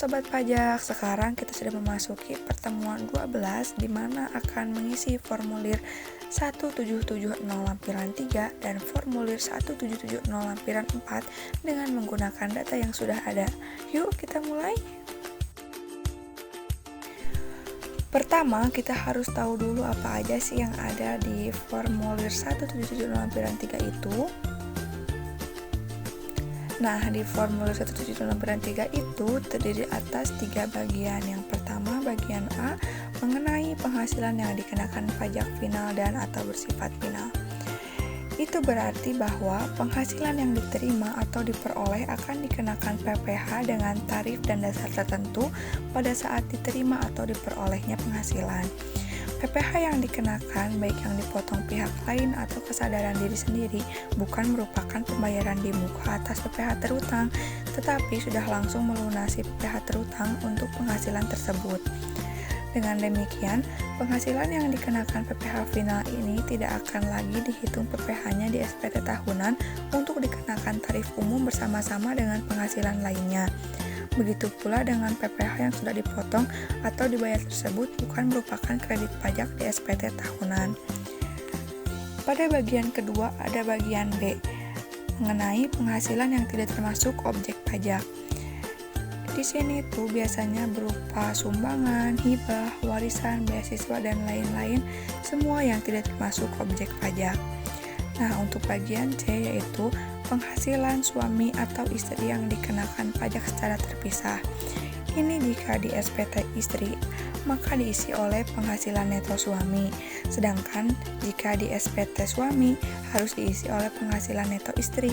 Sobat Pajak, sekarang kita sudah memasuki pertemuan 12 di mana akan mengisi formulir 1770 lampiran 3 dan formulir 1770 lampiran 4 dengan menggunakan data yang sudah ada. Yuk kita mulai. Pertama, kita harus tahu dulu apa aja sih yang ada di formulir 1770 lampiran 3 itu. Nah, di formulir 1770 lampiran 3 itu terdiri atas 3 bagian. Yang pertama, bagian A, mengenai penghasilan yang dikenakan pajak final dan atau bersifat final. Itu berarti bahwa penghasilan yang diterima atau diperoleh akan dikenakan PPh dengan tarif dan dasar tertentu pada saat diterima atau diperolehnya penghasilan. PPh yang dikenakan baik yang dipotong pihak lain atau kesadaran diri sendiri bukan merupakan pembayaran di muka atas PPh terutang, tetapi sudah langsung melunasi PPh terutang untuk penghasilan tersebut. Dengan demikian, penghasilan yang dikenakan PPh final ini tidak akan lagi dihitung PPh-nya di SPT tahunan untuk dikenakan tarif umum bersama-sama dengan penghasilan lainnya. Begitu pula dengan PPh yang sudah dipotong atau dibayar tersebut bukan merupakan kredit pajak di SPT tahunan. Pada bagian kedua ada bagian B, mengenai penghasilan yang tidak termasuk objek pajak. Di sini tuh biasanya berupa sumbangan, hibah, warisan, beasiswa, dan lain-lain, semua yang tidak termasuk objek pajak. Nah, untuk bagian C yaitu penghasilan suami atau istri yang dikenakan pajak secara terpisah. Ini jika di SPT istri, maka diisi oleh penghasilan neto suami. Sedangkan jika di SPT suami, harus diisi oleh penghasilan neto istri.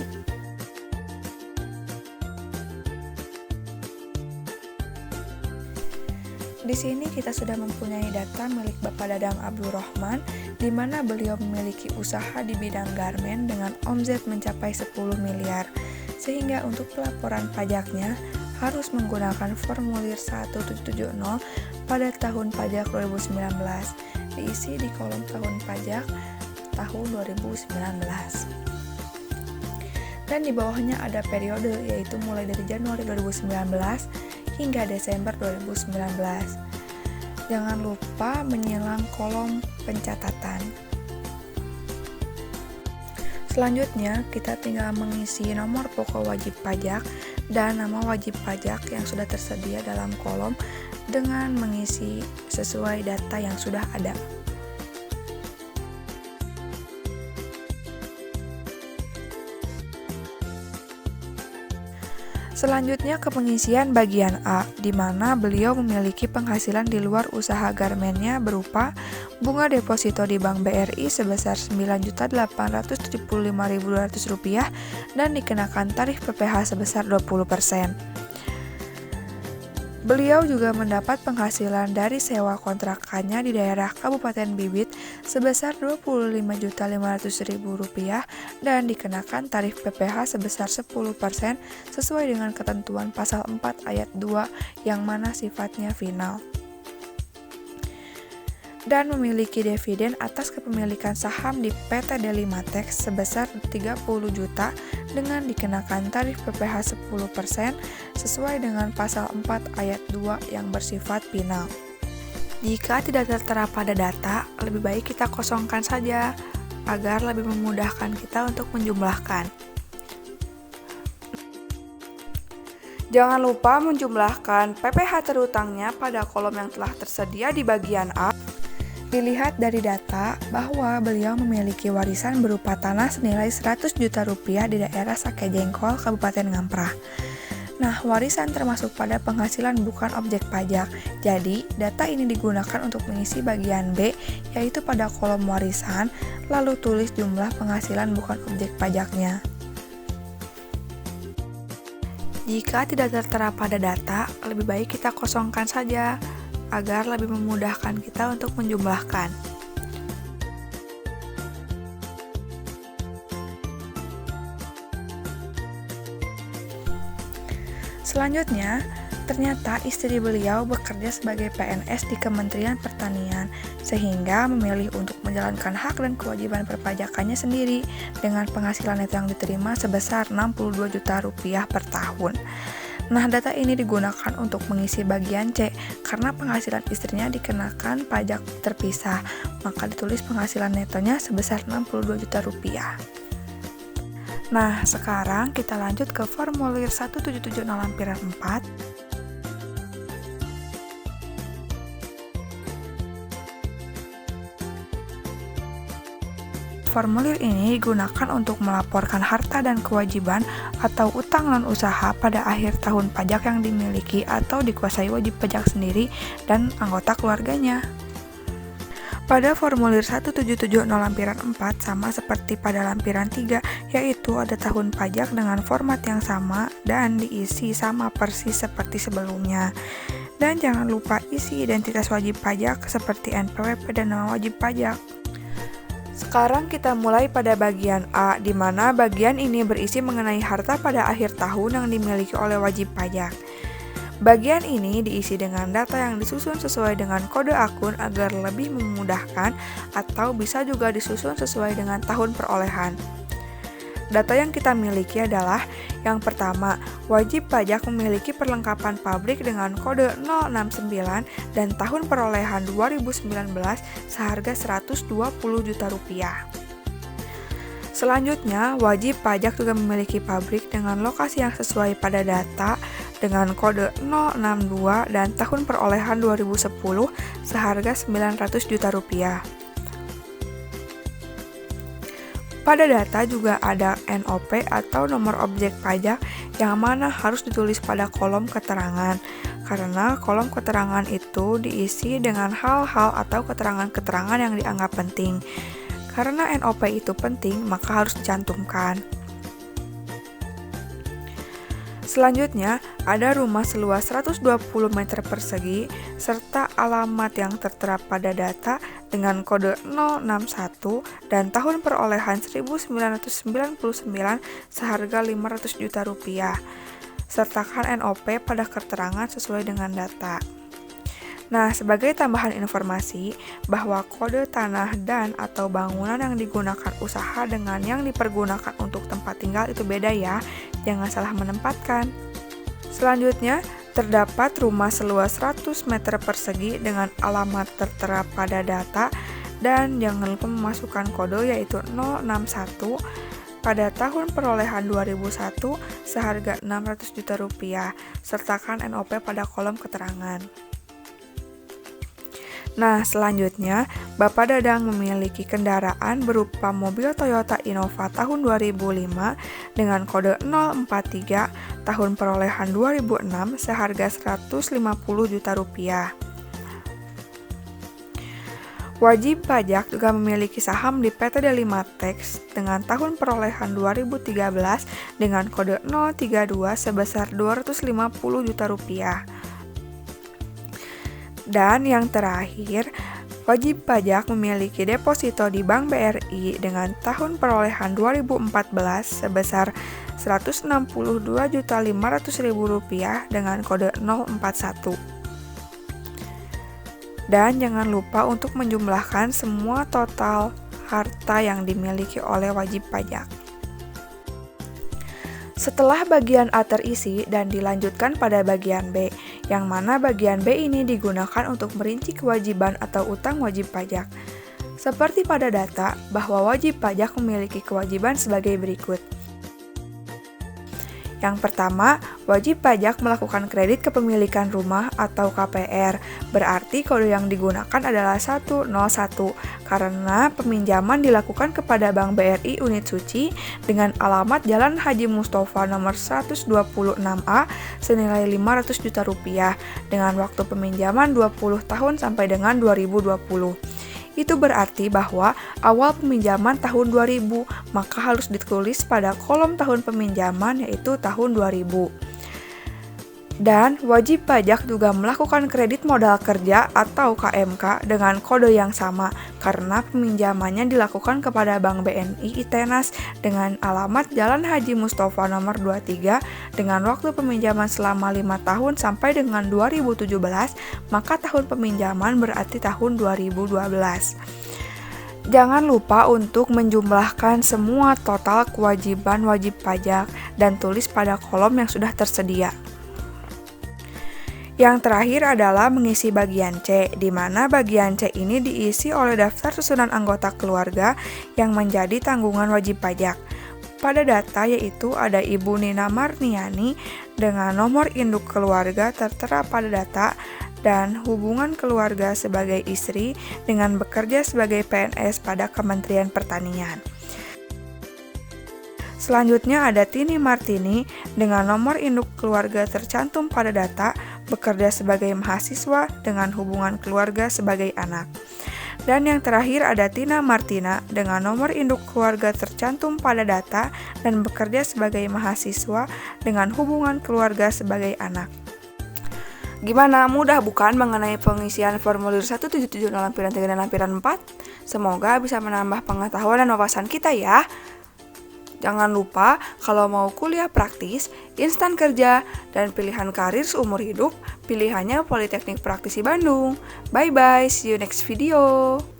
Di sini kita sudah mempunyai data milik Bapak Dadang Abdurrahman, di mana beliau memiliki usaha di bidang garmen dengan omzet mencapai 10 miliar. Sehingga untuk pelaporan pajaknya harus menggunakan formulir 1770 pada tahun pajak 2019, diisi di kolom tahun pajak tahun 2019. Dan di bawahnya ada periode, yaitu mulai dari Januari 2019 hingga Desember 2019. Jangan lupa menyilang kolom pencatatan. Selanjutnya, kita tinggal mengisi nomor pokok wajib pajak dan nama wajib pajak yang sudah tersedia dalam kolom dengan mengisi sesuai data yang sudah ada. Selanjutnya ke pengisian bagian A, di mana beliau memiliki penghasilan di luar usaha garmennya berupa bunga deposito di Bank BRI sebesar Rp9.875.200 dan dikenakan tarif PPh sebesar 20%. Beliau juga mendapat penghasilan dari sewa kontrakannya di daerah Kabupaten Bibit sebesar Rp25.500.000 dan dikenakan tarif PPh sebesar 10% sesuai dengan ketentuan pasal 4 ayat 2 yang mana sifatnya final. Dan memiliki dividen atas kepemilikan saham di PT Delimatex sebesar 30 juta dengan dikenakan tarif PPh 10% sesuai dengan pasal 4 ayat 2 yang bersifat final. Jika tidak tertera pada data, lebih baik kita kosongkan saja agar lebih memudahkan kita untuk menjumlahkan. Jangan lupa menjumlahkan PPh terutangnya pada kolom yang telah tersedia di bagian A. Dilihat dari data bahwa beliau memiliki warisan berupa tanah senilai 100 juta rupiah di daerah Sakejengkol, Kabupaten Ngamprah. Nah, warisan termasuk pada penghasilan bukan objek pajak. Jadi, data ini digunakan untuk mengisi bagian B, yaitu pada kolom warisan, lalu tulis jumlah penghasilan bukan objek pajaknya. Jika tidak tertera pada data, lebih baik kita kosongkan saja agar lebih memudahkan kita untuk menjumlahkan. Selanjutnya, ternyata istri beliau bekerja sebagai PNS di Kementerian Pertanian, sehingga memilih untuk menjalankan hak dan kewajiban perpajakannya sendiri dengan penghasilan neto yang diterima sebesar Rp62 juta per tahun. Nah, data ini digunakan untuk mengisi bagian C, karena penghasilan istrinya dikenakan pajak terpisah, maka ditulis penghasilan netonya sebesar 62 juta rupiah. Nah, sekarang kita lanjut ke formulir 177 lampiran 4. Formulir ini digunakan untuk melaporkan harta dan kewajiban atau utang non-usaha pada akhir tahun pajak yang dimiliki atau dikuasai wajib pajak sendiri dan anggota keluarganya. Pada formulir 177 lampiran 4 sama seperti pada lampiran 3, yaitu ada tahun pajak dengan format yang sama dan diisi sama persis seperti sebelumnya. Dan jangan lupa isi identitas wajib pajak seperti NPWP dan nama wajib pajak. Sekarang kita mulai pada bagian A, di mana bagian ini berisi mengenai harta pada akhir tahun yang dimiliki oleh wajib pajak. Bagian ini diisi dengan data yang disusun sesuai dengan kode akun agar lebih memudahkan, atau bisa juga disusun sesuai dengan tahun perolehan. Data yang kita miliki adalah yang pertama, wajib pajak memiliki perlengkapan pabrik dengan kode 069 dan tahun perolehan 2019 seharga 120 juta rupiah. Selanjutnya, wajib pajak juga memiliki pabrik dengan lokasi yang sesuai pada data dengan kode 062 dan tahun perolehan 2010 seharga 900 juta rupiah. Pada data juga ada NOP atau nomor objek pajak yang mana harus ditulis pada kolom keterangan, karena kolom keterangan itu diisi dengan hal-hal atau keterangan-keterangan yang dianggap penting. Karena NOP itu penting, maka harus dicantumkan. Selanjutnya, ada rumah seluas 120 meter persegi serta alamat yang tertera pada data dengan kode 061 dan tahun perolehan 1999 seharga 500 juta rupiah. Sertakan NOP pada keterangan sesuai dengan data. Nah, sebagai tambahan informasi bahwa kode tanah dan atau bangunan yang digunakan usaha dengan yang dipergunakan untuk tempat tinggal itu beda ya, jangan salah menempatkan. Selanjutnya, terdapat rumah seluas 100 meter persegi dengan alamat tertera pada data dan jangan lupa memasukkan kode yaitu 061 pada tahun perolehan 2001 seharga 600 juta rupiah. Sertakan NOP pada kolom keterangan. Nah, selanjutnya, Bapak Dadang memiliki kendaraan berupa mobil Toyota Innova tahun 2005 dengan kode 043 tahun perolehan 2006 seharga 150 juta rupiah. Wajib pajak juga memiliki saham di PT Delimatex dengan tahun perolehan 2013 dengan kode 032 sebesar 250 juta rupiah. Dan yang terakhir, wajib pajak memiliki deposito di Bank BRI dengan tahun perolehan 2014 sebesar Rp162.500.000 dengan kode 041. Dan jangan lupa untuk menjumlahkan semua total harta yang dimiliki oleh wajib pajak. Setelah bagian A terisi dan dilanjutkan pada bagian B, yang mana bagian B ini digunakan untuk merinci kewajiban atau utang wajib pajak. Seperti pada data, bahwa wajib pajak memiliki kewajiban sebagai berikut. Yang pertama, wajib pajak melakukan kredit kepemilikan rumah atau KPR, berarti kode yang digunakan adalah 101, karena peminjaman dilakukan kepada Bank BRI Unit Suci dengan alamat Jalan Haji Mustofa nomor 126A senilai 500 juta rupiah, dengan waktu peminjaman 20 tahun sampai dengan 2020. Itu berarti bahwa awal peminjaman tahun 2000, maka harus ditulis pada kolom tahun peminjaman yaitu tahun 2000. Dan wajib pajak juga melakukan kredit modal kerja atau KMK dengan kode yang sama karena peminjamannya dilakukan kepada Bank BNI Itenas dengan alamat Jalan Haji Mustofa nomor 23 dengan waktu peminjaman selama 5 tahun sampai dengan 2017, maka tahun peminjaman berarti tahun 2012. Jangan lupa untuk menjumlahkan semua total kewajiban wajib pajak dan tulis pada kolom yang sudah tersedia. Yang terakhir adalah mengisi bagian C, di mana bagian C ini diisi oleh daftar susunan anggota keluarga yang menjadi tanggungan wajib pajak. Pada data yaitu ada Ibu Nina Marniani dengan nomor induk keluarga tertera pada data dan hubungan keluarga sebagai istri dengan bekerja sebagai PNS pada Kementerian Pertanian. Selanjutnya ada Tini Martini dengan nomor induk keluarga tercantum pada data, bekerja sebagai mahasiswa dengan hubungan keluarga sebagai anak. Dan yang terakhir ada Tina Martina dengan nomor induk keluarga tercantum pada data dan bekerja sebagai mahasiswa dengan hubungan keluarga sebagai anak. Gimana, mudah bukan mengenai pengisian formulir 177 lampiran 3 dan lampiran 4? Semoga bisa menambah pengetahuan dan wawasan kita ya. Jangan lupa, kalau mau kuliah praktis, instan kerja, dan pilihan karir seumur hidup, pilihannya Politeknik Praktisi Bandung. Bye-bye, see you next video.